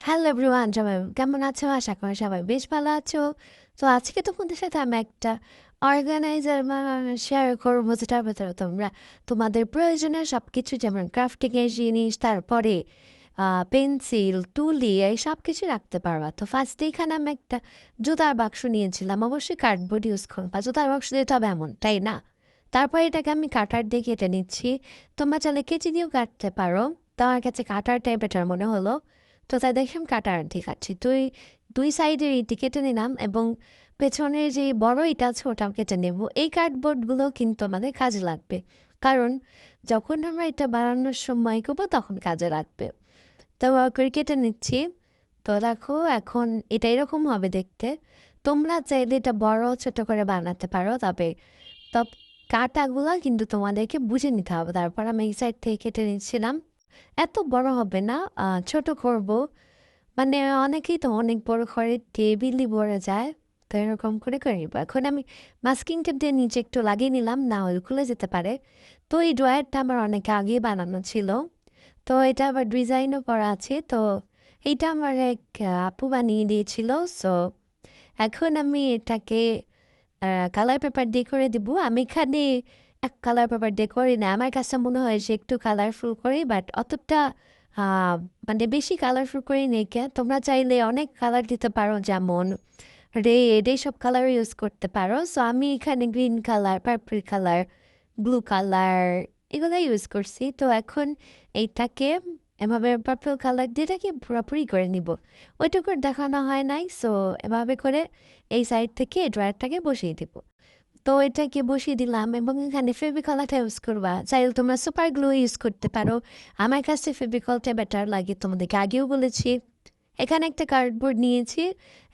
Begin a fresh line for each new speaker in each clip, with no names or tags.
Hello everyone, সবাই কেমন আছো? আশা করি সবাই বেশ ভালো আছো। তো আজকে তোমাদের সাথে আমি একটা অর্গানাইজার শেয়ার করবো, যেটার ভেতরে তোমরা তোমাদের প্রয়োজনীয় সব কিছু, যেমন ক্রাফটিংয়ের জিনিস, তারপরে পেন্সিল, তুলি, এই সব কিছু রাখতে পারবা। তো ফার্স্টে এখানে আমি একটা জুতার বাক্স নিয়েছিলাম। অবশ্যই কার্ডবোর্ড ইউজ করবা, জুতার বাক্স দিয়ে তো হবে এমন, তাই না? তারপরে এটাকে আমি কাটার দিয়ে কেটে নিচ্ছি। তোমরা চাইলে কেচি দিয়েও কাটতে পারো। তো আমার কাছে কাটারটাই বেটার মনে হলো। তো তাই দেখলাম কাটার ঠিক আছে, দুই সাইডের ইটি কেটে নিলাম এবং পেছনের যে বড় ইটা আছে ওটাও কেটে নেব। এই কার্ডবোর্ডগুলো কিন্তু আমাদের কাজে লাগবে, কারণ যখন আমরা এটা বানানোর সময় করবো তখন কাজে লাগবে। তো করে কেটে নিচ্ছি। তো দেখো এখন এটা এরকম হবে দেখতে। তোমরা চাইলে এটা বড় ছোট করে বানাতে পারো, তবে তব কাটাগুলো কিন্তু তোমাদেরকে বুঝে নিতে হবে। তারপর আমি এই সাইড থেকে কেটে নিচ্ছিলাম। এত বড় হবে না, ছোট করব। মানে অনেকেই তো অনেক বড় করে টেবিলই ভরে যায়। তো এরকম করে করে নিব। এখন আমি মাস্কিং টেপ দিয়ে নিচে একটু লাগিয়ে নিলাম, না হলে খুলে যেতে পারে। তো এই ড্রয়ারটা আমার অনেক আগেই বানানো ছিল। তো এটা আবার ডিজাইনও করা আছে। তো এইটা আমার এক আপু বানিয়ে দিয়েছিল। সো এখন আমি এটাকে কালার পেপার দিয়ে করে দিব। আমি এখানে এক কালার পেপার দিয়ে করি না। আমার কাছে মনে হয় যে একটু কালারফুল করি, বাট অতটা মানে বেশি কালারফুল করি নেই। তোমরা চাইলে অনেক কালার দিতে পারো, যেমন রেড, এইসব কালার ইউজ করতে পারো। সো আমি এখানে green colour, purple colour, blue colour এগুলো ইউজ করছি। তো এখন এইটাকে এভাবে পার্পল কালার দিয়ে এটাকে পুরোপুরি করে নিব। ওইটুকু দেখানো হয় নাই। সো এভাবে করে এই সাইড থেকে ড্রয়ারটাকে বসিয়ে দিব। তো এটাকে বসিয়ে দিলাম এবং এখানে ফেভিকলটা ইউজ করবা। চাইলে তোমরা সুপার গ্লু ইউজ করতে পারো। আমার কাছে ফেভিকলটা বেটার লাগে, তোমাদেরকে আগেও বলেছি। এখানে একটা কার্ডবোর্ড নিয়েছি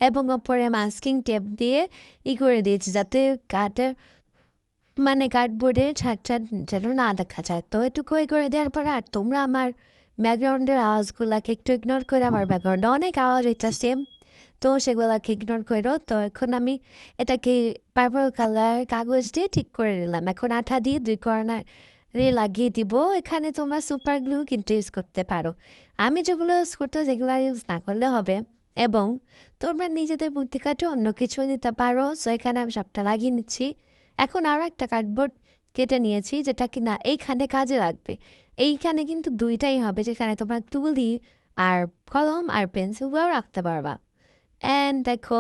এবং ওপরে মাস্কিং টেপ দিয়ে করে দিয়েছি, যাতে কাঠের মানে কার্ডবোর্ডের ছাড়টা যেন না দেখা যায়। তো এটুকু করে দেওয়ার পর আর তোমরা আমার ব্যাকগ্রাউন্ডের আওয়াজগুলাকে একটু ইগনোর করে, আমার ব্যাকগ্রাউন্ডে অনেক আওয়াজ এটা সেম, তো সেগুলোকে ইগনোর করো। তো এখন আমি এটাকে পার্পল কালার কাগজ দিয়ে ঠিক করে নিলাম। এখন আঠা দিয়ে দুই কর্নার লাগিয়ে দিব। এখানে তোমরা সুপার গ্লু কিন্তু ইউজ করতে পারো। আমি যেগুলো ইউজ করতে, যেগুলো ইউজ না করলে হবে। এবং তোমরা নিজেদের বুদ্ধি কাটে অন্য কিছু দিতে পারো। সো এখানে আমি সবটা লাগিয়ে নিচ্ছি। এখন আরও একটা কার্ডবোর্ড কেটে নিয়েছি, যেটা কিনা এইখানে কাজে লাগবে। এইখানে কিন্তু দুইটাই হবে, যেখানে তোমরা তুলি আর কলম আর পেন্সিলগুলো রাখতে পারবা। অ্যান্ড দেখো,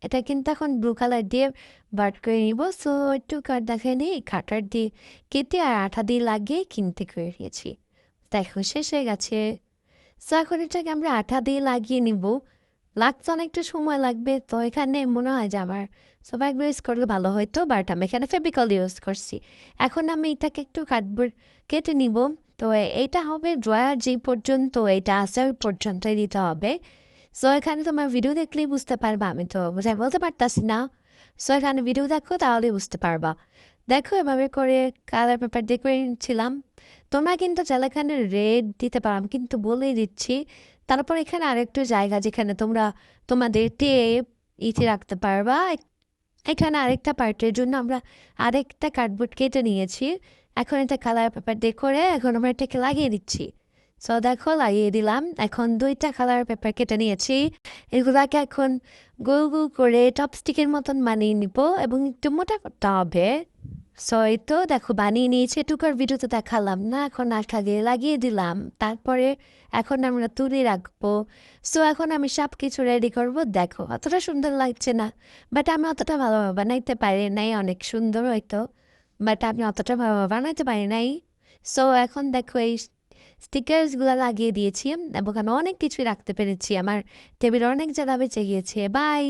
এটা কিন্তু এখন ব্লু কালার দিয়ে বার্ট করে নিব। সো একটু কাঠ দেখে নিই, কাটার দিয়ে কেটে আর আঠা দিয়ে লাগিয়ে কিনতে করে নিয়েছি। দেখো শেষ হয়ে গেছে। সো এখন এটাকে আমরা আঠা দিয়ে লাগিয়ে নিব। লাগতে অনেকটা সময় লাগবে। তো এখানে মনে হয় যে আমার সবাই ইউজ করলে ভালো হতো, বাট আমি এখানে ফেবিকল ইউজ করছি। এখন আমি এটাকে একটু কার্ডবোর্ড কেটে নিব। তো এইটা হবে ড্রয়ার যেই পর্যন্ত এইটা আছে ওই পর্যন্তই দিতে হবে। সো এখানে তোমার ভিডিও দেখলেই বুঝতে পারবা, আমি তো বোঝাই বলতে পারতাছি না। সো এখানে ভিডিও দেখো, তাহলে বুঝতে পারবা। দেখো এভাবে করে কালার পেপার দিয়ে করে নিচ্ছিলাম। তোমরা কিন্তু চাইলে এখানে রেড দিতে পারো, আমি কিন্তু বলেই দিচ্ছি। তারপর এখানে আরেকটু জায়গা যেখানে তোমরা তোমাদের টেপ ইতি রাখতে পারবা। এখানে আরেকটা পার্টের জন্য আমরা আরেকটা কার্ডবোর্ড কেটে নিয়েছি। এখন এটা কালার পেপার দিয়ে করে এখন আমরা এটাকে লাগিয়ে দিচ্ছি। সো দেখো লাগিয়ে দিলাম। এখন দুইটা কালার পেপার কেটে নিয়েছি। এগুলাকে এখন গোল গোল করে চপস্টিকের মতন বানিয়ে নিব এবং একটু মোটা করতে হবে। সো এই তো দেখো বানিয়ে নিয়েছি, এটুকু আর ভিডিওতে দেখালাম না। এখন আঠাকে লাগিয়ে দিলাম। তারপরে এখন আমরা তুলে রাখবো। সো এখন আমি সব কিছু রেডি করবো। দেখো অতটা সুন্দর লাগছে না, বাট আমি অতটা ভালোভাবে বানাইতে পারি নাই। অনেক সুন্দর হয়তো, বাট আমি অতটা ভালোভাবে বানাইতে পারি নাই। সো এখন দেখো এই স্টিকার্সগুলো লাগিয়ে দিয়েছি এবং আমি অনেক কিছুই রাখতে পেরেছি। আমার টেবিলে অনেক জায়গা বেঁচে গিয়েছে। বাই।